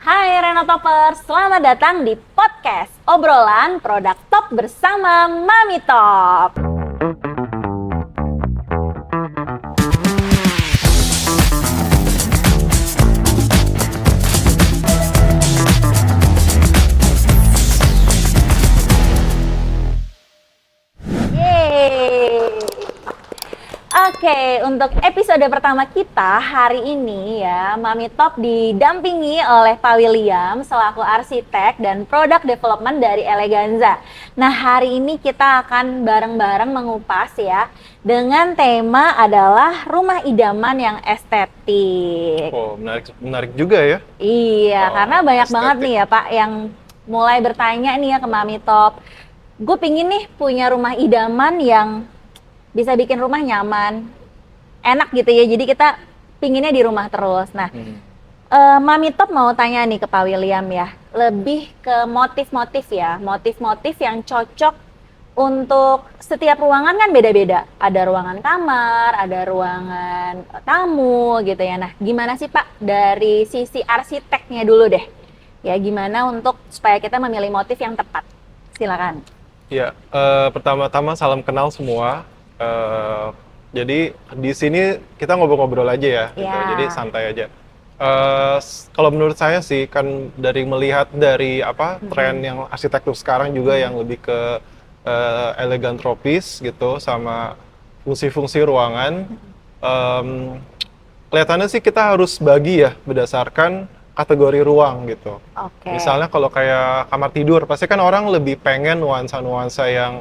Hai Renotopers, selamat datang di podcast obrolan produk top bersama Mami Top. Yeay. Oke, untuk episode pertama kita hari ini ya, Mami Top didampingi oleh Pak William selaku arsitek dan product development dari Eleganza. Nah, hari ini kita akan bareng-bareng mengupas ya, dengan tema adalah rumah idaman yang estetik. Oh, menarik juga ya. Iya, karena banyak estetik. banget nih ya Pak yang mulai bertanya nih ya ke Mami Top. Gue pingin nih punya rumah idaman yang bisa bikin rumah nyaman, enak gitu ya. Jadi kita pinginnya di rumah terus. Nah, Mami Top mau tanya nih ke Pak William ya, lebih ke motif-motif ya, motif-motif yang cocok untuk setiap ruangan kan beda-beda. Ada ruangan kamar, ada ruangan tamu gitu ya. Nah, gimana sih Pak dari sisi arsiteknya dulu deh? Ya, gimana untuk supaya kita memilih motif yang tepat? Silakan. Ya, pertama-tama salam kenal semua. Jadi di sini kita ngobrol-ngobrol aja ya, gitu. Ya. Jadi santai aja. Kalau menurut saya sih kan dari melihat dari tren yang arsitektur sekarang juga yang lebih ke elegan tropis gitu sama fungsi-fungsi ruangan. Kelihatannya sih kita harus bagi ya berdasarkan kategori ruang gitu. Oke. Misalnya kalau kayak kamar tidur, pasti kan orang lebih pengen nuansa-nuansa yang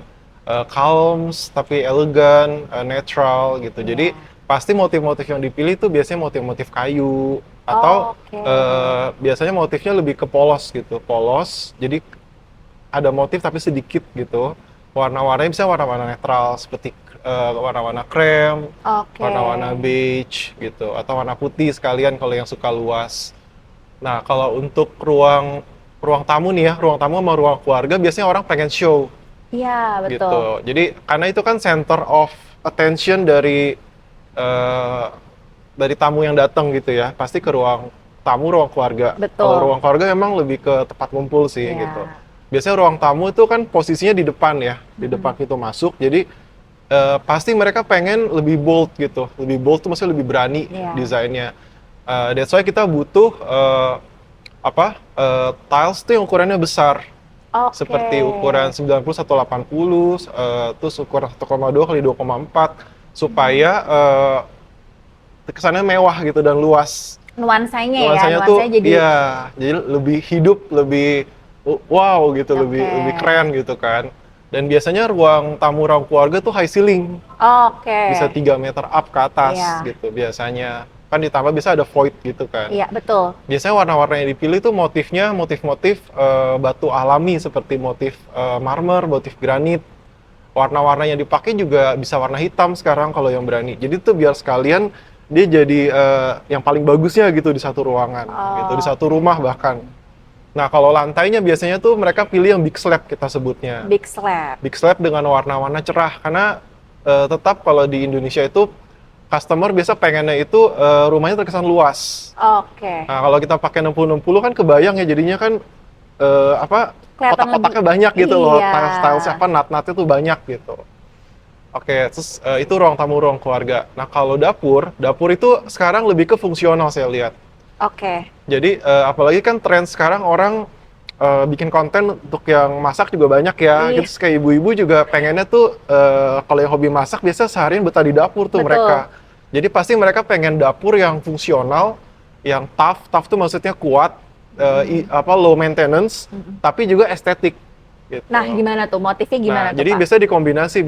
calm tapi elegan, netral gitu. Iya. Jadi pasti motif-motif yang dipilih tuh biasanya motif-motif kayu atau Oke. biasanya motifnya lebih ke polos gitu. Polos, jadi ada motif tapi sedikit gitu. Warna-warnanya bisa warna-warna netral seperti warna-warna krem, Oke. warna-warna beige gitu, atau warna putih sekalian kalau yang suka luas. Nah, kalau untuk ruang tamu nih ya, ruang tamu sama ruang keluarga biasanya orang pengen show Iya, betul. gitu. Jadi karena itu kan center of attention dari tamu yang datang gitu ya, pasti ke ruang tamu, ruang keluarga. Betul. Kalau ruang keluarga memang lebih ke tempat ngumpul sih Iya. gitu. Biasanya ruang tamu itu kan posisinya di depan ya, di depan pintu masuk. Jadi pasti mereka pengen lebih bold gitu, lebih bold tuh maksudnya lebih berani Iya. desainnya. That's why kita butuh tiles tuh yang ukurannya besar. Oke. Seperti ukuran 90-180, terus ukuran 1,2 kali 2,4 supaya kesannya mewah gitu dan luas. Nuansanya ya, Nuansanya tuh jadi iya, jadi lebih hidup, lebih wow gitu, Oke. lebih keren gitu kan. Dan biasanya ruang tamu, ruang keluarga tuh high ceiling, oke. bisa 3 meter up ke atas Iya. gitu biasanya. Kan ditambah bisa ada void gitu kan. Iya, betul. Biasanya warna-warna yang dipilih tuh motifnya motif-motif batu alami seperti motif marmer, motif granit. Warna-warna yang dipakai juga bisa warna hitam sekarang kalau yang berani. Jadi tuh biar sekalian dia jadi yang paling bagusnya gitu di satu ruangan, gitu di satu rumah bahkan. Nah kalau lantainya biasanya tuh mereka pilih yang big slab kita sebutnya. Big slab. Big slab dengan warna-warna cerah karena tetap kalau di Indonesia itu customer biasa pengennya itu rumahnya terkesan luas. Oke. Nah, kalau kita pakai 60-60 kan kebayang ya jadinya kan Kelihatan kotak-kotaknya lebih- banyak gitu loh, iya. tiles-tilesnya nat-natnya tuh banyak gitu. Oke, terus itu ruang tamu, ruang keluarga. Nah, kalau dapur itu sekarang lebih ke fungsional saya lihat. Oke. Jadi apalagi kan tren sekarang orang bikin konten untuk yang masak juga banyak ya. Ih. Terus kayak ibu-ibu juga pengennya tuh kalau yang hobi masak biasa seharian betah di dapur tuh Betul. mereka. Jadi pasti mereka pengen dapur yang fungsional, yang tough tuh maksudnya kuat, low maintenance, tapi juga estetik. Gitu. Nah, gimana tuh? Motifnya gimana tuh, Jadi Pak? biasa dikombinasi,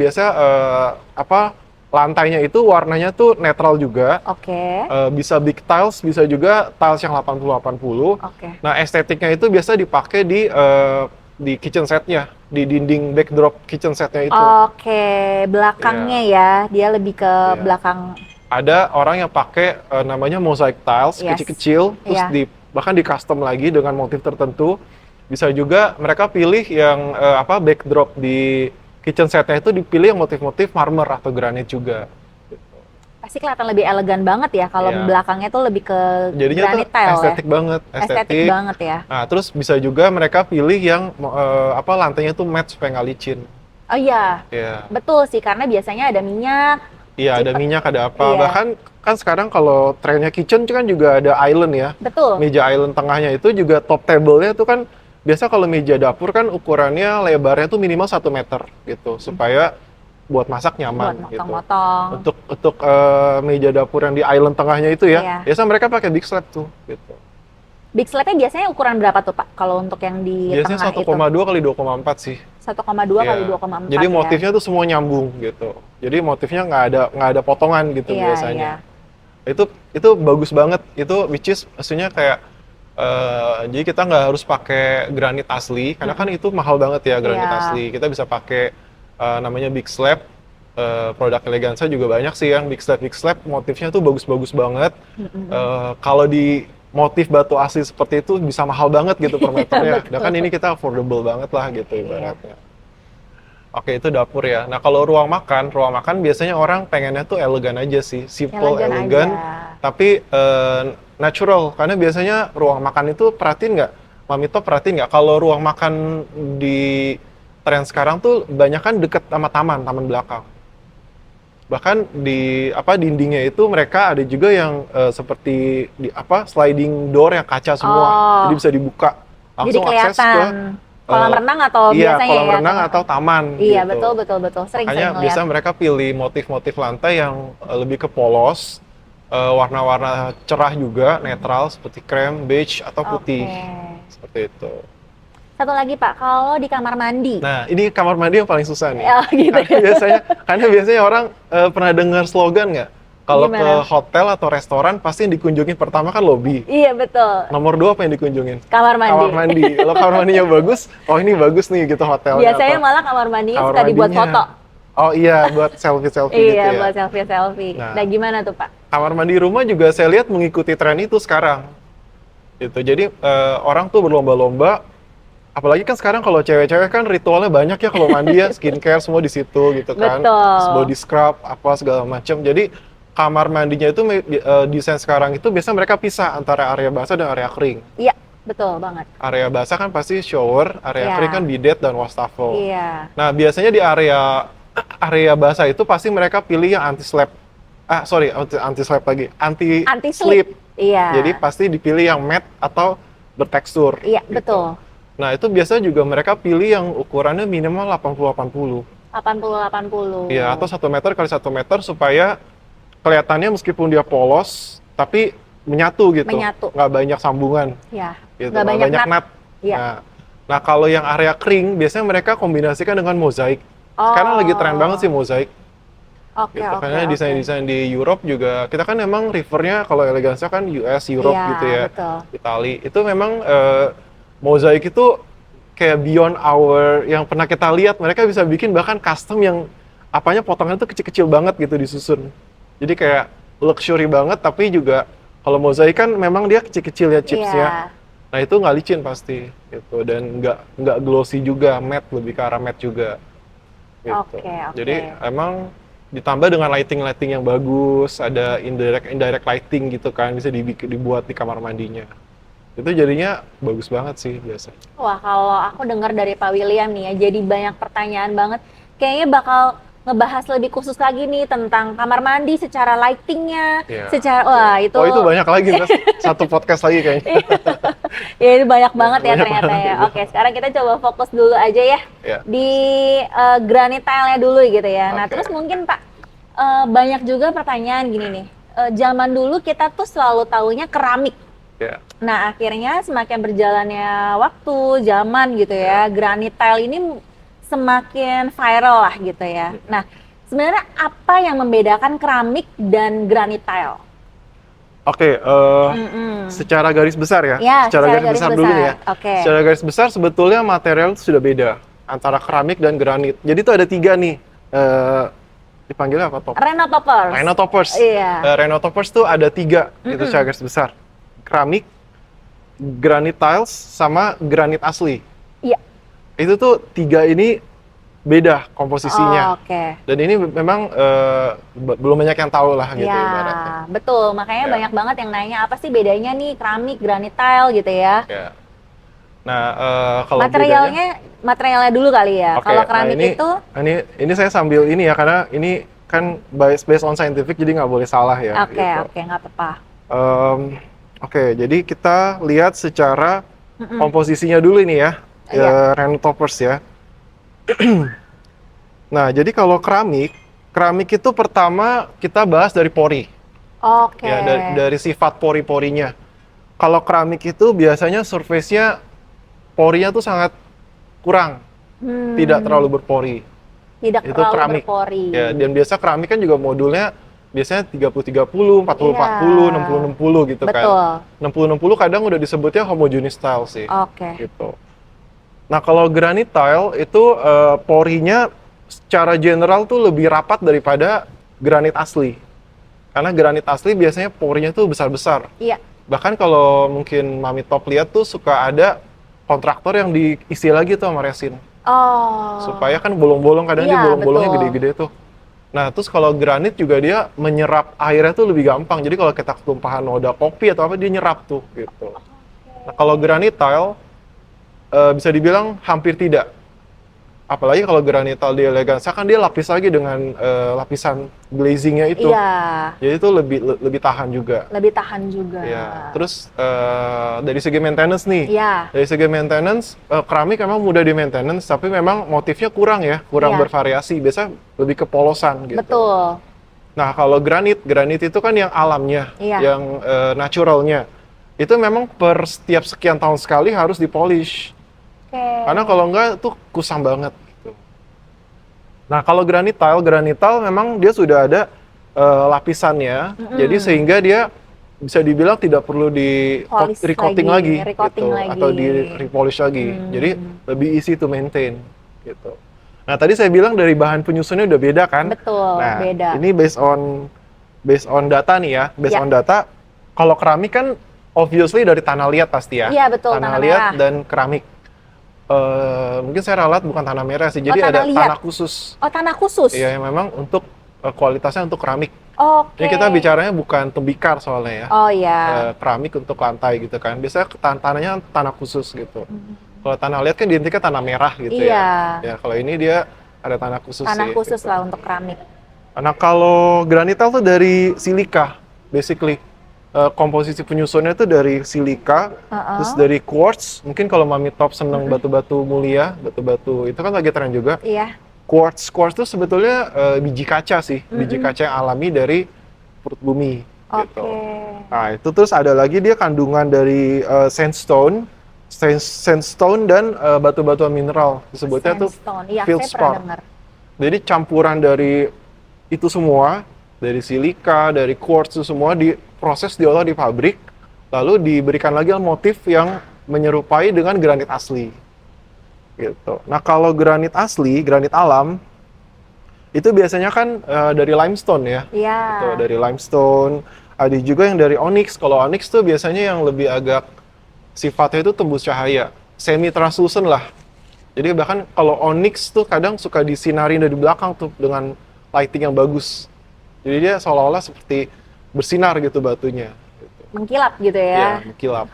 lantainya itu warnanya tuh netral juga. Oke. Bisa big tiles, bisa juga tiles yang 80-80. Oke. Nah, estetiknya itu biasa dipakai di kitchen setnya, di dinding backdrop kitchen setnya itu. Oke, belakangnya ya. Dia lebih ke Iya. belakang. Ada orang yang pakai namanya mosaic tiles, Yes. kecil-kecil, terus Iya. bahkan di custom lagi dengan motif tertentu. Bisa juga mereka pilih yang backdrop di kitchen setnya itu dipilih yang motif-motif marmer atau granit juga. Pasti kelihatan lebih elegan banget ya kalau Iya. belakangnya tuh lebih ke Jadinya tuh granite tile ya. estetik banget, Estetik banget ya. Nah, terus bisa juga mereka pilih yang lantainya tuh matte supaya nggak licin. Oh iya, Iya. betul sih karena biasanya ada minyak. Iya, ada Cipet. minyak, ada apa. Iya. Bahkan kan sekarang kalau trennya kitchen kan juga ada island ya. Betul. Meja island tengahnya itu juga top table-nya itu kan biasa kalau meja dapur kan ukurannya lebarnya tuh minimal 1 meter gitu supaya buat masak Buat nyaman gitu. motong-motong. Untuk meja dapur yang di island tengahnya itu ya, Iya. biasa mereka pakai big slab tuh gitu. Big slab-nya biasanya ukuran berapa tuh Pak? Kalau untuk yang di Biasanya tengah itu? 1,2 kali 2,4 sih. 1,2 kali Iya. 2,4 Jadi ya. motifnya tuh semua nyambung gitu. Jadi motifnya nggak ada potongan gitu Iya, biasanya. iya. Itu bagus banget. Itu which is maksudnya kayak jadi kita nggak harus pakai granit asli karena kan itu mahal banget ya granit Iya. asli. Kita bisa pakai namanya big slab. Produk Eleganza juga banyak sih yang big slab motifnya tuh bagus-bagus banget. Kalau di motif batu asli seperti itu bisa mahal banget gitu per meternya. betul. Dan kan ini kita affordable banget lah gitu ibaratnya. Oke, itu dapur ya. Nah, kalau ruang makan biasanya orang pengennya tuh elegan aja sih, simple, elegan, aja. tapi natural. Karena biasanya ruang makan itu perhatiin nggak, Mami Top perhatiin nggak, kalau ruang makan di tren sekarang tuh banyak kan deket sama taman belakang. Bahkan di dindingnya itu mereka ada juga yang seperti sliding door yang kaca semua, Oh. jadi bisa dibuka Jadi langsung akses ke kelihatan kolam renang atau iya, biasanya kolam ya? renang atau taman. Iya, gitu. betul. Sering Makanya ngeliat. biasanya mereka pilih motif-motif lantai yang lebih ke polos, warna-warna cerah juga, netral seperti krem, beige atau putih. Oke. Seperti itu. Satu lagi Pak, kalau di kamar mandi. Nah, ini kamar mandi yang paling susah nih. Oh, gitu ya. Karena biasanya orang pernah dengar slogan nggak? Kalau ke Gimana? hotel atau restoran pasti yang dikunjungin pertama kan lobby. Iya, betul. Nomor 2 apa yang dikunjungin? Kamar mandi. Kamar mandi. Kalau kamar mandinya bagus, oh ini bagus nih gitu hotelnya. Biasanya atau malah kamar mandinya kamar suka dibuat mandinya. foto. Oh iya, buat selfie-selfie gitu Iya, ya. buat selfie. Nah. Nah, gimana tuh Pak? Kamar mandi rumah juga saya lihat mengikuti tren itu sekarang. Gitu. Jadi orang tuh berlomba-lomba, apalagi kan sekarang kalau cewek-cewek kan ritualnya banyak ya kalau mandi ya, skincare semua di situ gitu kan. Betul. Body scrub apa segala macam. Jadi kamar mandinya itu desain sekarang itu biasanya mereka pisah antara area basah dan area kering. Iya, betul banget. Area basah kan pasti shower, area Iya. kering kan bidet dan wastafel. Iya. Nah, biasanya di area basah itu pasti mereka pilih yang anti slip. Anti slip lagi. Anti Anti-slip. Iya. Jadi pasti dipilih yang matte atau bertekstur. Iya, gitu. betul. Nah, itu biasanya juga mereka pilih yang ukurannya minimal 80-80. 80. Iya, atau 1 meter kali 1 meter supaya kelihatannya meskipun dia polos, tapi menyatu gitu. Menyatu. Nggak banyak sambungan. Iya. Gitu. Nggak banyak nut. nut. Iya. Nah, kalau yang area kering, biasanya mereka kombinasikan dengan mozaik. Sekarang lagi tren banget sih mozaik. Oke, Gitu. oke. Karena desain-desain di Europe juga, kita kan memang refernya kalau Eleganza kan US, Europe Iya, gitu ya. betul. Itali. Itu memang mozaik itu kayak beyond our yang pernah kita lihat. Mereka bisa bikin bahkan custom yang potongan itu kecil-kecil banget gitu disusun. Jadi kayak luxury banget, tapi juga kalau mozaik kan memang dia kecil-kecil ya chipsnya. Iya. Nah itu nggak licin pasti gitu, dan nggak glossy juga, matte, lebih ke arah matte juga. Gitu. Oke. Jadi emang ditambah dengan lighting yang bagus, ada indirect lighting gitu kan, bisa dibuat di kamar mandinya. Itu jadinya bagus banget sih biasanya. Wah, kalau aku dengar dari Pak William nih ya, jadi banyak pertanyaan banget. Kayaknya bakal ngebahas lebih khusus lagi nih tentang kamar mandi secara lightingnya, Iya. wah itu. Oh itu banyak lagi, Mas. Satu podcast lagi kayaknya. Ya itu banyak banget ya banyak ternyata banget ya. itu. Oke, sekarang kita coba fokus dulu aja ya Iya. di granite tile-nya dulu gitu ya. Nah, Oke. terus mungkin Pak, banyak juga pertanyaan gini nih. Zaman dulu kita tuh selalu taunya keramik. Ya. Nah, akhirnya semakin berjalannya waktu, zaman gitu ya, granite tile ini semakin viral lah gitu ya. Nah, sebenarnya apa yang membedakan keramik dan granite tile? Oke, Mm-mm. secara garis besar ya. Ya, secara garis besar dulu nih ya. Oke. Secara garis besar sebetulnya material itu sudah beda antara keramik dan granit. Jadi itu ada 3 nih. Dipanggilnya apa top? Renotoppers. Rhinotoppers. Iya. Rhinotoppers tuh ada 3 itu secara garis besar. Keramik, granite tiles, sama granit asli. Iya. Itu tuh 3 ini beda komposisinya. Oh, oke. Dan ini memang belum banyak yang tahu lah gitu Ya, ibaratnya. betul. Makanya Ya. banyak banget yang nanya apa sih bedanya nih keramik, granit tile gitu ya. Ya. Nah, kalau bedanya, Materialnya dulu kali ya. oke, Kalau nah keramik itu, ini saya sambil ini ya, karena ini kan based on scientific, jadi nggak boleh salah ya. oke, Gitu. oke, nggak apa-apa. Oke, jadi kita lihat secara Mm-mm. komposisinya dulu ini ya, Iya. random toppers ya. Nah, jadi kalau keramik itu pertama kita bahas dari pori, Oke. ya dari sifat pori-porinya. Kalau keramik itu biasanya surface-nya porinya tuh sangat kurang, tidak terlalu berpori. Tidak Itu terlalu keramik. berpori. Ya, dan biasa keramik kan juga modulnya biasanya 30-30, 40-40, Iya. 60-60 gitu kan. Betul. 60-60 kadang udah disebutnya homogeneous tile sih. Oke. Gitu. Nah, kalau granite tile itu porinya secara general tuh lebih rapat daripada granit asli. Karena granit asli biasanya porinya tuh besar-besar. Iya. Bahkan kalau mungkin Mami Top lihat tuh suka ada kontraktor yang diisi lagi tuh sama resin. Oh. Supaya kan bolong-bolong, kadang dia Iya, bolong-bolongnya betul. gede-gede tuh. Nah, terus kalau granit juga dia menyerap airnya tuh lebih gampang. Jadi kalau kita ketumpahan noda kopi atau apa, dia nyerap tuh gitu. Nah, kalau granit tile bisa dibilang hampir tidak. Apalagi kalau granit tile di Eleganza kan dia lapis lagi dengan lapisan glazingnya itu. Iya. Jadi itu lebih tahan juga. Lebih tahan juga. Ya, terus dari segi maintenance nih, Iya. dari segi maintenance, keramik memang mudah di maintenance, tapi memang motifnya kurang Iya. bervariasi, biasa lebih ke polosan gitu. Betul. Nah kalau granit itu kan yang alamnya, Iya. yang naturalnya, itu memang per setiap sekian tahun sekali harus dipolish, Oke. karena kalau enggak tuh kusam banget. Gitu. Nah kalau granit tile memang dia sudah ada lapisannya, jadi sehingga dia bisa dibilang tidak perlu di Polish recoating lagi, lagi, recoating gitu, lagi. atau di repolish lagi. Jadi lebih easy to maintain gitu. Nah, tadi saya bilang dari bahan penyusunnya udah beda kan? Betul, Nah, beda. ini based on data nih ya. Based Ya. on data, kalau keramik kan obviously dari tanah liat pasti ya. Iya, betul, tanah liat merah. dan keramik. Mungkin saya ralat bukan tanah merah sih. Jadi tanah ada liat. tanah khusus. Oh, tanah khusus. Iya, yang memang untuk kualitasnya untuk keramik. Oke. Ini kita bicaranya bukan tembikar soalnya ya. Oh ya. Keramik untuk lantai gitu kan. Biasanya tanahnya tanah khusus gitu. Kalau tanah liat kan identiknya tanah merah gitu Iya. ya. Ya kalau ini dia ada tanah khusus Tanah sih. khusus gitu. lah untuk keramik. Nah kalau granital tuh dari silika, basically. Komposisi penyusunnya tuh dari silika, terus dari quartz. Mungkin kalau Mami Top seneng batu-batu mulia, batu-batu itu kan lagi tren juga. Iya. Quartz itu sebetulnya biji kaca sih, biji kaca yang alami dari perut bumi. Gitu. Oke. Nah itu terus ada lagi dia kandungan dari sandstone dan batu-batuan mineral. Disebutnya tuh Sandstone. Iya, saya feldspar. pernah dengar. Jadi campuran dari itu semua, dari silika, dari quartz itu semua diproses, diolah di pabrik, lalu diberikan lagi motif yang menyerupai dengan granit asli. Gitu. Nah kalau granit asli, granit alam, itu biasanya kan dari limestone ya. Iya. Gitu, dari limestone. Ada juga yang dari onyx. Kalau onyx tuh biasanya yang lebih agak sifatnya itu tembus cahaya, semi translucent lah. Jadi bahkan kalau onyx tuh kadang suka disinarin dari belakang tuh dengan lighting yang bagus. Jadi dia seolah-olah seperti bersinar gitu batunya. Gitu. Mengkilap gitu Ya, ya. mengkilap.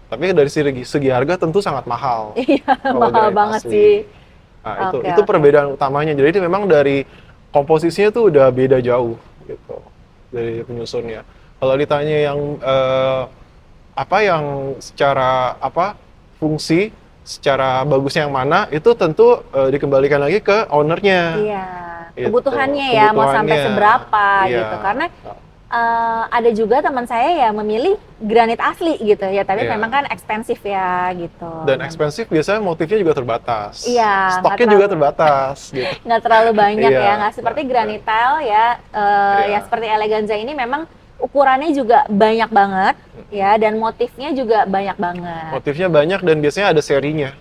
Tapi dari segi harga tentu sangat mahal. Iya, kalau mahal granit banget asli. sih. Nah, Oke, itu oke. perbedaan utamanya. Jadi memang dari komposisinya tuh udah beda jauh gitu dari penyusunnya. Kalau ditanya yang apa yang secara fungsi, secara bagusnya yang mana, itu tentu dikembalikan lagi ke ownernya. Iya. Gitu. Kebutuhannya ya, mau sampai Kebutuhannya. seberapa Iya. gitu. Karena ada juga teman saya yang memilih granit asli gitu ya, tapi Iya. memang kan ekspensif ya gitu. Dan ekspensif biasanya motifnya juga terbatas. Iya, Stoknya nggak juga terlalu- terbatas gitu. Nggak terlalu banyak Iya, ya, nggak seperti granit tile ya, Iya. yang seperti Eleganza ini memang ukurannya juga banyak banget ya, dan motifnya juga banyak banget. Motifnya banyak dan biasanya ada serinya.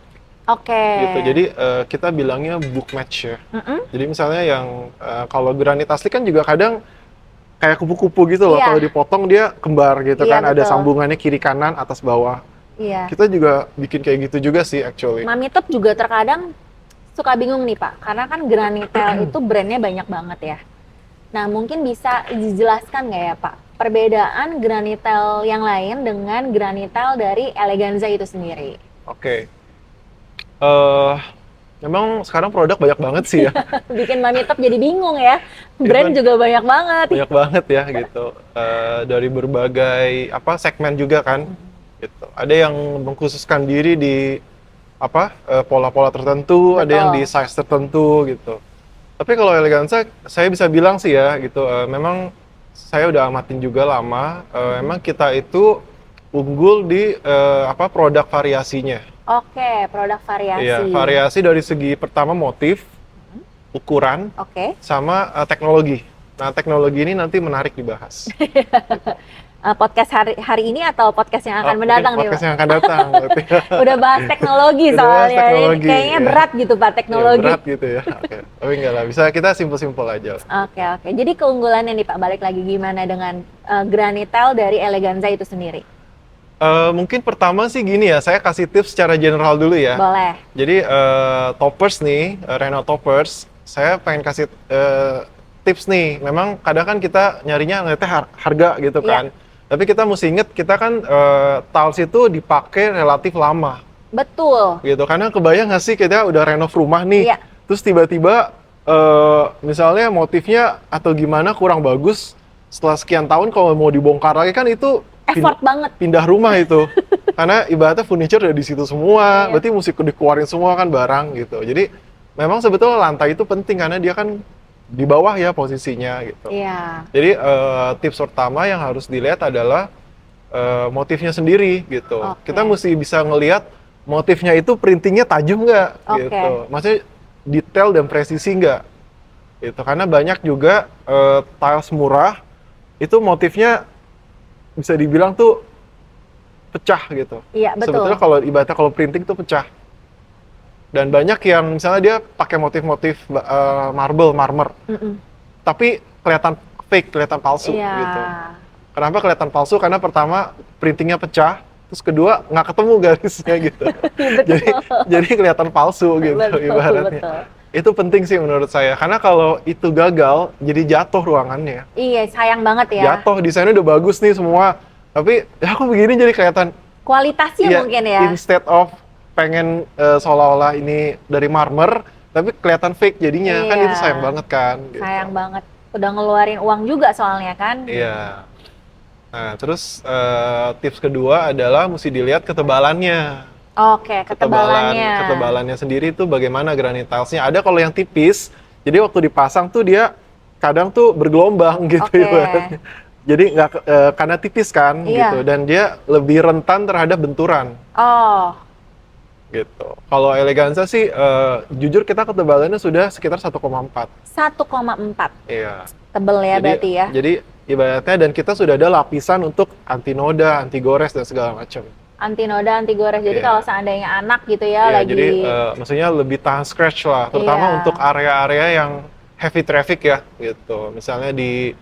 Oke. Gitu. Jadi kita bilangnya book match ya. Jadi misalnya yang kalau granit asli kan juga kadang kayak kupu-kupu gitu loh. Iya. Kalau dipotong dia kembar gitu Iya, kan. Ada betul. sambungannya kiri kanan, atas bawah. Iya. Kita juga bikin kayak gitu juga sih actually. Mami Top juga terkadang suka bingung nih Pak, karena kan Granitel itu brandnya banyak banget ya. Nah, mungkin bisa dijelaskan nggak ya Pak, perbedaan Granitel yang lain dengan Granitel dari Eleganza itu sendiri? Oke. eh Memang sekarang produk banyak banget sih ya. Bikin Mami Top jadi bingung ya, brand Even juga banyak banget. banyak banget ya gitu. Dari berbagai segmen juga kan. Gitu. Ada yang mengkhususkan diri di pola-pola tertentu, ada yang Betul. di size tertentu gitu. Tapi kalau Eleganza, saya bisa bilang sih ya gitu. Memang saya udah amatin juga lama. Memang kita itu unggul di produk variasinya. Oke, produk Iya, variasi. variasi dari segi pertama motif, ukuran, Oke. sama teknologi. Nah, teknologi ini nanti menarik dibahas. Podcast hari ini atau podcast yang akan Mungkin mendatang nih podcast Pak? yang akan datang. Berarti. Udah bahas teknologi Udah bahas soalnya. teknologi, Kayaknya ya. berat gitu Pak Ya, teknologi. berat gitu ya. Oke. Tapi enggak lah, bisa kita simpel-simpel aja. Oke. Jadi keunggulannya nih Pak, balik lagi gimana dengan Granitel dari Eleganza itu sendiri? Mungkin pertama sih gini ya, saya kasih tips secara general dulu ya. Boleh. Jadi toppers nih, Renault toppers, saya pengen kasih tips nih. Memang kadang kan kita nyarinya ngeliatnya harga gitu kan. Tapi kita mesti inget, kita kan tiles itu dipakai relatif lama. Betul. Gitu, karena kebayang nggak sih kita udah renov rumah nih, Iya. terus tiba-tiba misalnya motifnya atau gimana kurang bagus, setelah sekian tahun kalau mau dibongkar lagi kan itu Effort banget. pindah rumah itu. Karena ibaratnya furniture udah di situ semua, Iya. berarti mesti dikeluarin semua kan barang gitu. Jadi memang sebetulnya lantai itu penting karena dia kan di bawah ya posisinya gitu. Iya. Jadi tips pertama yang harus dilihat adalah motifnya sendiri gitu. Oke. Kita mesti bisa ngelihat motifnya itu printingnya tajam nggak Oke. gitu. Maksudnya detail dan presisi nggak gitu. Karena banyak juga tiles murah itu motifnya bisa dibilang tuh pecah gitu. Iya, betul. Sebetulnya kalau ibaratnya kalau printing tuh pecah. Dan banyak yang misalnya dia pakai motif-motif marmer, Mm-mm. tapi kelihatan fake, kelihatan palsu Iya. gitu. Kenapa kelihatan palsu? Karena pertama printingnya pecah, terus kedua nggak ketemu garisnya gitu. jadi kelihatan palsu gitu Betul, ibaratnya. betul. Itu penting sih menurut saya, karena kalau itu gagal, jadi jatuh ruangannya. Iya, sayang banget ya. Jatuh, desainnya udah bagus nih semua, tapi ya kok begini jadi kelihatan. Kualitasnya Iya, mungkin ya. instead of pengen seolah-olah ini dari marmer, tapi kelihatan fake jadinya, kan Iya. itu sayang banget kan. Gitu. Sayang banget. Udah ngeluarin uang juga soalnya kan. Iya. Nah, terus tips kedua adalah mesti dilihat ketebalannya. Oke, ketebalannya. Ketebalannya sendiri itu bagaimana granit tilesnya. Ada kalau yang tipis, jadi waktu dipasang tuh dia kadang tuh bergelombang gitu Oke. ibaratnya. Jadi nggak karena tipis kan Iya. gitu, dan dia lebih rentan terhadap benturan Oh, gitu. Kalau Eleganza sih jujur kita ketebalannya sudah sekitar 1,4. 1,4. Iya. Tebel ya berarti ya. Jadi ibaratnya dan kita sudah ada lapisan untuk anti noda, anti gores dan segala macam. Anti noda, anti gores. Jadi Iya. kalau seandainya anak gitu ya Iya, lagi jadi maksudnya lebih tahan scratch lah, terutama Iya. untuk area-area yang heavy traffic ya, gitu. Misalnya di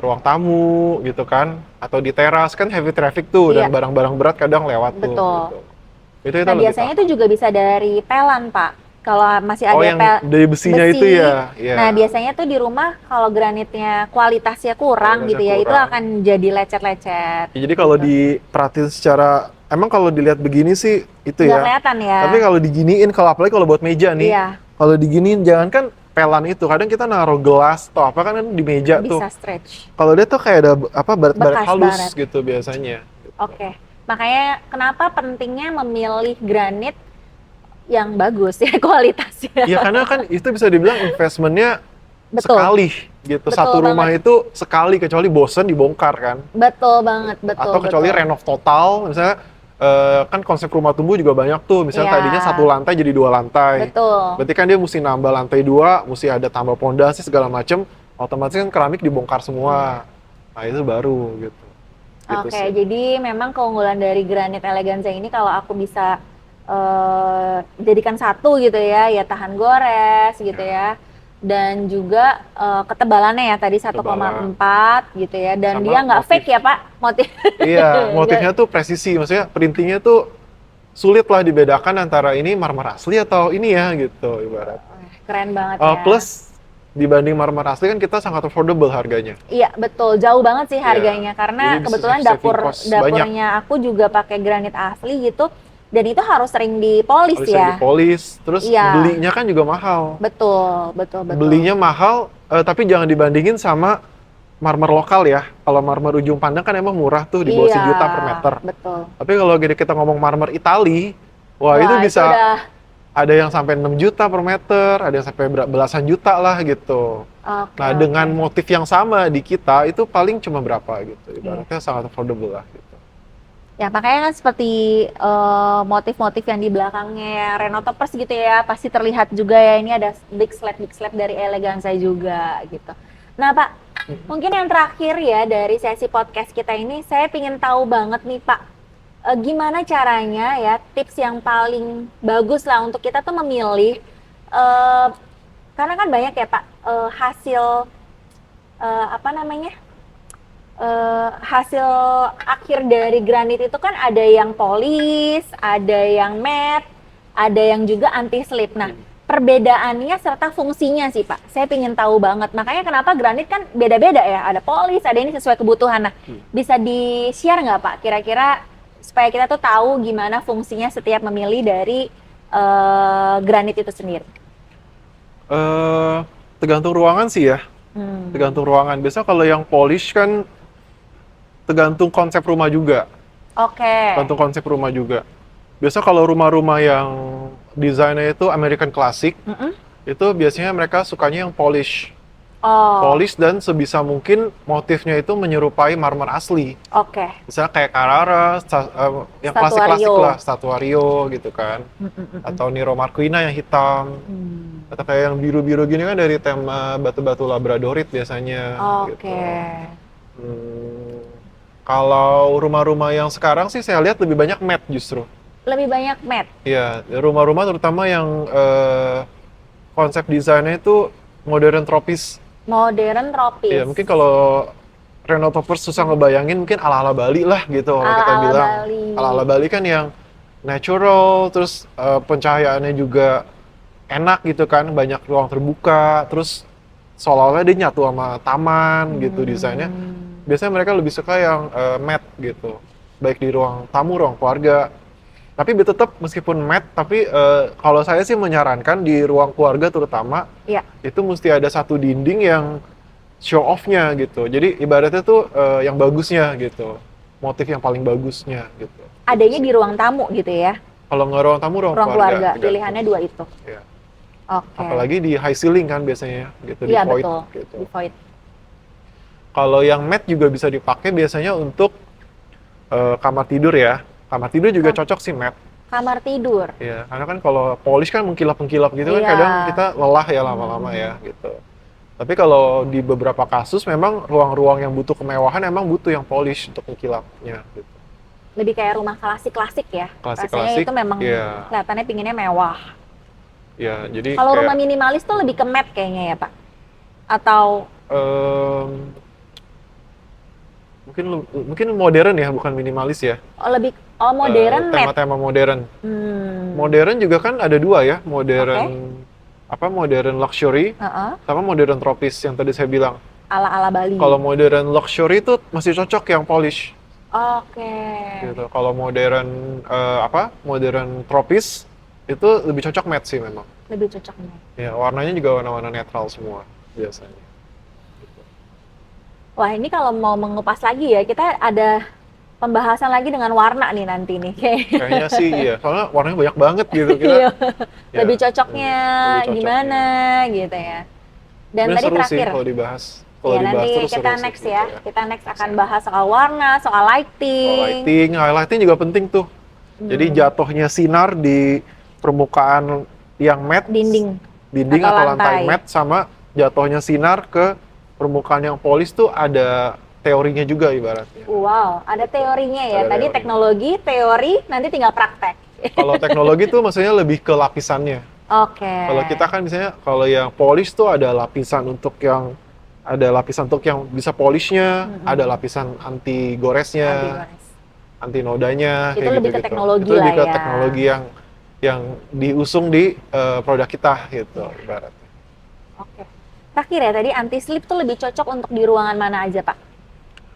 ruang tamu gitu kan, atau di teras kan heavy traffic tuh dan Iya. barang-barang berat kadang lewat tuh. Betul. Gitu. Itu Nah, lebih biasanya tahan. itu juga bisa dari pelan, Pak. Kalau masih ada Oh, yang dari besinya besi. itu ya. Iya. Nah, biasanya tuh di rumah kalau granitnya kualitasnya kurang Kualitasnya gitu ya, itu kurang. akan jadi lecet-lecet. Ya, jadi kalau gitu. diperhatiin secara, emang kalau dilihat begini sih itu Nggak ya. kelihatan ya. Tapi kalau diginiin, kalau apalagi kalau buat meja nih, Iya. kalau diginiin jangan kan pelan itu, kadang kita naruh gelas atau apa kan di meja tuh. Bisa stretch. Kalau dia tuh kayak ada baret-baret Bekas halus baret. gitu biasanya. Oke. Makanya kenapa pentingnya memilih granit yang bagus ya kualitasnya. Iya, karena kan itu bisa dibilang investmentnya Betul. sekali gitu. Betul Satu rumah banget. itu sekali, kecuali bosen dibongkar kan. Betul banget, betul. Atau kecuali betul. renov total, misalnya kan konsep rumah tumbuh juga banyak tuh. Misalnya Iya. tadinya 1 lantai jadi 2 lantai. Betul. Berarti kan dia mesti nambah lantai 2, mesti ada tambah pondasi segala macem. Otomatis kan keramik dibongkar semua. Nah itu baru gitu. Gitu Oke, sih. jadi memang keunggulan dari granit Eleganza ini kalau aku bisa jadikan satu gitu ya tahan gores gitu ya. Dan juga ketebalannya ya tadi 1,4 gitu ya. Dan Sama dia nggak motif. fake ya Pak motif. Iya, motifnya tuh presisi, maksudnya printingnya tuh sulit lah dibedakan antara ini marmer asli atau ini ya gitu ibarat. Keren banget ya. Plus dibanding marmer asli kan kita sangat affordable harganya. Iya, betul. Jauh banget sih Iya. harganya karena Jadi bisa kebetulan saving cost dapurnya aku juga pakai granit asli gitu dan itu harus sering dipolis Kalau ya. dipolis, terus Iya. belinya kan juga mahal. Betul, betul, betul. Belinya mahal, tapi jangan dibandingin sama marmer lokal ya. Kalau marmer ujung pandang kan emang murah tuh, di bawah Iya, sejuta per meter. betul. Tapi kalau kita ngomong marmer Itali, wah itu bisa udah ada yang sampai 6 juta per meter, ada yang sampai belasan juta lah gitu. oke, Nah, dengan oke. motif yang sama di kita, itu paling cuma berapa gitu. Ibaratnya sangat affordable lah gitu. Ya makanya kan seperti motif-motif yang di belakangnya Renotopers gitu ya, pasti terlihat juga ya ini ada big slab dari Eleganza juga gitu. Nah Pak, mungkin yang terakhir ya dari sesi podcast kita ini, saya ingin tahu banget nih Pak, gimana caranya ya tips yang paling bagus lah untuk kita tuh memilih, karena kan banyak ya Pak hasil apa namanya? Hasil akhir dari granit itu kan ada yang polis, ada yang matte, ada yang juga anti slip. Nah, perbedaannya serta fungsinya sih Pak, saya ingin tahu banget. Makanya kenapa granit kan beda-beda ya, ada polis, ada ini sesuai kebutuhan. Nah, bisa di-share nggak Pak, kira-kira supaya kita tuh tahu gimana fungsinya setiap memilih dari granit itu sendiri? Tergantung ruangan sih ya. Tergantung ruangan. Biasa kalau yang polish kan tergantung konsep rumah juga. Oke. Tergantung konsep rumah juga. Biasa kalau rumah-rumah yang desainnya itu American Classic, itu biasanya mereka sukanya yang polish. Oh, Polish dan sebisa mungkin motifnya itu menyerupai marmer asli. oke. Misalnya kayak Carrara, yang klasik-klasik Statuario. lah, Statuario gitu kan. Atau Nero Marquina yang hitam. Atau kayak yang biru-biru gini kan dari tema batu-batu labradorite biasanya. Oke. Gitu. Kalau rumah-rumah yang sekarang sih saya lihat lebih banyak matte justru. Lebih banyak matte. Iya, rumah-rumah terutama yang konsep desainnya itu modern tropis. Modern tropis. Iya, mungkin kalau Renotopers susah ngebayangin, mungkin ala-ala Bali lah gitu kalau kita Ala-ala bilang. Bali. Ala-ala Bali kan yang natural, terus pencahayaannya juga enak gitu kan, banyak ruang terbuka, terus seolah-olah dia nyatu sama taman gitu desainnya. Biasanya mereka lebih suka yang matte gitu, baik di ruang tamu, ruang keluarga. Tapi tetap meskipun matte, tapi kalau saya sih menyarankan di ruang keluarga terutama, Iya. itu mesti ada satu dinding yang show off-nya gitu. Jadi ibaratnya tuh yang bagusnya gitu, motif yang paling bagusnya gitu. Adanya di ruang tamu gitu ya. Kalau nggak ruang tamu, ruang keluarga. Pilihannya dua itu. Iya. Oke. Apalagi di high ceiling kan biasanya gitu, Iya di void betul. gitu. Di void. Kalau yang matte juga bisa dipakai biasanya untuk kamar tidur ya. Kamar tidur juga cocok sih matte. Kamar tidur. Ya, karena kan kalau polish kan mengkilap-mengkilap gitu kan Iya. kadang kita lelah ya lama-lama ya gitu. Tapi kalau di beberapa kasus memang ruang-ruang yang butuh kemewahan emang butuh yang polish untuk mengkilapnya gitu. Lebih kayak rumah klasik-klasik ya. Klasik-klasik, Rasanya itu memang iya. kelihatannya pinginnya mewah. Ya, jadi Kalau kayak, rumah minimalis tuh lebih ke matte kayaknya ya Pak? Atau mungkin modern ya, bukan minimalis ya. lebih modern matte? Tema-tema modern. Hmm. Modern juga kan ada dua ya, modern modern luxury Heeh. sama modern tropis yang tadi saya bilang. Ala-ala Bali. Kalau modern luxury itu masih cocok yang polish Oke. gitu. Kalau modern modern tropis itu lebih cocok matte sih memang. Lebih cocok matte. Ya, warnanya juga warna-warna netral semua biasanya. Wah ini kalau mau mengupas lagi ya, kita ada pembahasan lagi dengan warna nih nanti nih. Kayaknya sih iya, soalnya warnanya banyak banget gitu kita. Iya. Ya, Lebih cocoknya lebih cocoknya. gimana gitu ya. Dan Sebenarnya tadi seru sih terakhir, kalau dibahas. Kalau ya dibahas nanti terus kita seru sih next gitu ya. Kita next akan bahas soal warna, soal lighting. Highlighting juga penting tuh. Jadi jatuhnya sinar di permukaan yang matte, Dinding. dinding atau atau lantai lantai. matte, sama jatuhnya sinar ke permukaan yang polis tuh ada teorinya juga ibaratnya. Wow, ada teorinya ya. Ada Tadi teorinya. teknologi, teori, nanti tinggal praktek. Kalau teknologi tuh maksudnya lebih ke lapisannya. Oke. Kalau kita kan misalnya kalau yang polish tuh ada lapisan untuk yang bisa polishnya, ada lapisan anti goresnya, Anti-gores. anti nodanya, Itu kayak lebih ke gitu-gitu. teknologi Itu lebih lah ke ya. teknologi yang diusung di produk kita gitu ibaratnya. Oke. Terakhir ya, tadi anti slip tuh lebih cocok untuk di ruangan mana aja, Pak?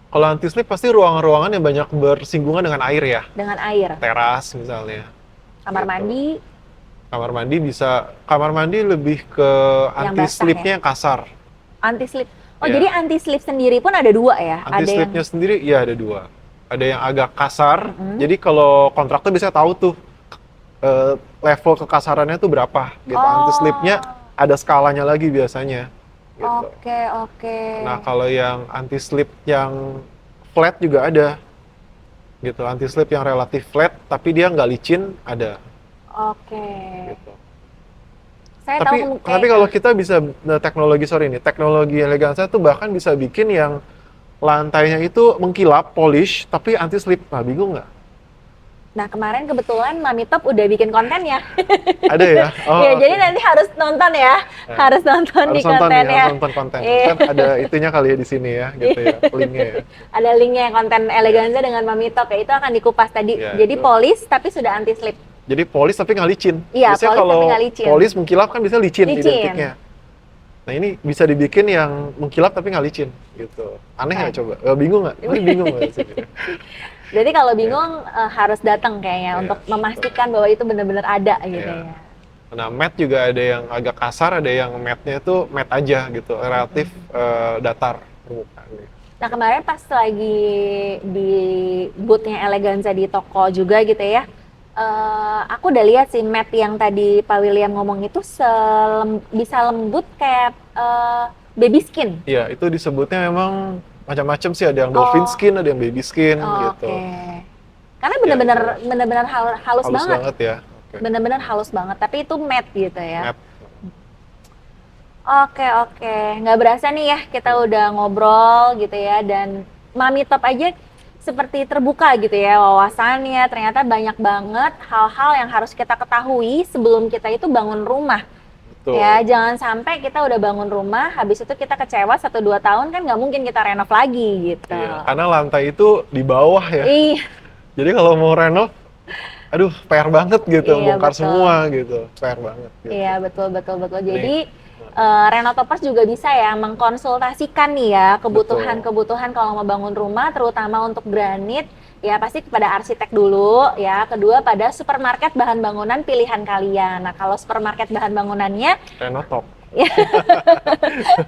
Kalau anti slip pasti ruangan-ruangan yang banyak bersinggungan dengan air ya, Dengan air. teras misalnya. Kamar Gitu. mandi Kamar mandi lebih ke yang anti basah slipnya ya. yang kasar. Anti slip. Oh, Ya. jadi anti slip sendiri pun ada dua ya? Anti Ada yang slipnya sendiri ya ada dua. Ada yang agak kasar. Mm-mm. Jadi kalau kontraktor bisa tahu tuh level kekasarannya tuh berapa gitu. Anti slipnya ada skalanya lagi biasanya. Gitu. Oke, oke. Nah, kalau yang anti slip yang flat juga ada. Gitu. Anti slip yang relatif flat tapi dia nggak licin ada. Oke. Gitu. Saya Tapi tahu tapi kalau kita bisa teknologi Eleganza tuh bahkan bisa bikin yang lantainya itu mengkilap, polish, tapi anti slip. Nah, bingung nggak? Nah, kemarin kebetulan Mami Top udah bikin konten ya. Ada ya? Oh, Iya, oke. jadi nanti harus nonton ya. Nah, Harus nonton di harus nonton nih, kontennya. harus nonton konten. Iya. Kan ada itunya kali ya di sini ya, gitu ya, linknya ya. Ada linknya konten Eleganza dengan Mami Top ya. Itu akan dikupas tadi. Iya, Jadi itu. polis tapi sudah anti slip. Jadi polish tapi nggak licin. Iya, Biasanya polish kalau tapi nggak licin. polish mengkilap kan bisa licin Licin. identiknya. Nah, ini bisa dibikin yang mengkilap tapi nggak licin, gitu. Aneh nggak coba? Bingung nggak? Ini bingung nggak sih? Jadi kalau bingung harus datang kayaknya Iya, untuk memastikan bahwa itu benar-benar ada gitu Iya. ya. Nah, matte juga ada yang agak kasar, ada yang matte-nya itu matte aja gitu, relatif datar permukaannya. Nah, kemarin pas lagi di booth-nya Eleganza di toko juga gitu ya, aku udah lihat sih matte yang tadi Pak William ngomong itu bisa lembut kayak baby skin. Iya, itu disebutnya memang macam-macam sih, ada yang dolphin Oh. skin, ada yang baby skin gitu. Oke. Karena benar-benar Ya, benar-benar halus banget. ya. Oke. Benar-benar halus banget, tapi itu matte gitu ya. Matte. Oke, oke. Nggak berasa nih ya, kita udah ngobrol gitu ya, dan Mami Top aja seperti terbuka gitu ya wawasannya. Ternyata banyak banget hal-hal yang harus kita ketahui sebelum kita itu bangun rumah. Betul. Ya, jangan sampai kita udah bangun rumah, habis itu kita kecewa 1-2 tahun, kan nggak mungkin kita renov lagi gitu. Iya, karena lantai itu di bawah ya. Iya, Jadi kalau mau renov, aduh, PR banget gitu, Iya, bongkar betul. semua gitu, PR banget. Gitu. iya betul, betul, betul. Nih. Jadi Renotopers juga bisa ya mengkonsultasikan nih ya kebutuhan-kebutuhan kalau mau bangun rumah, terutama untuk granit, ya pasti kepada arsitek dulu ya. Kedua pada supermarket bahan bangunan pilihan kalian. Nah, kalau supermarket bahan bangunannya, Renotop.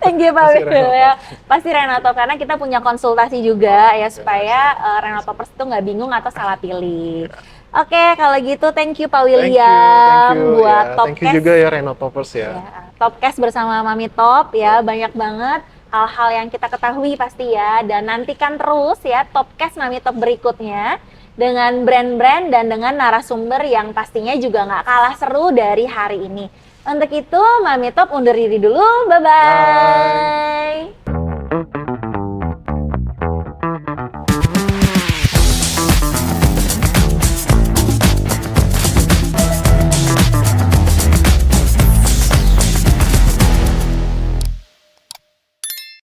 thank you Pak Pasti Wil Renotop. ya. Pasti Renotop, karena kita punya konsultasi juga ya supaya Renotopers itu nggak bingung atau salah pilih. Oke, kalau gitu thank you Pak William Thank you. buat Ya, thank you Topcast. juga ya Renotopers ya. Ya, Topcast bersama Mami Top ya, banyak banget hal-hal yang kita ketahui pasti ya, dan nantikan terus ya Topcast Mami Top berikutnya dengan brand-brand dan dengan narasumber yang pastinya juga nggak kalah seru dari hari ini. Untuk itu Mami Top undur diri dulu, bye-bye.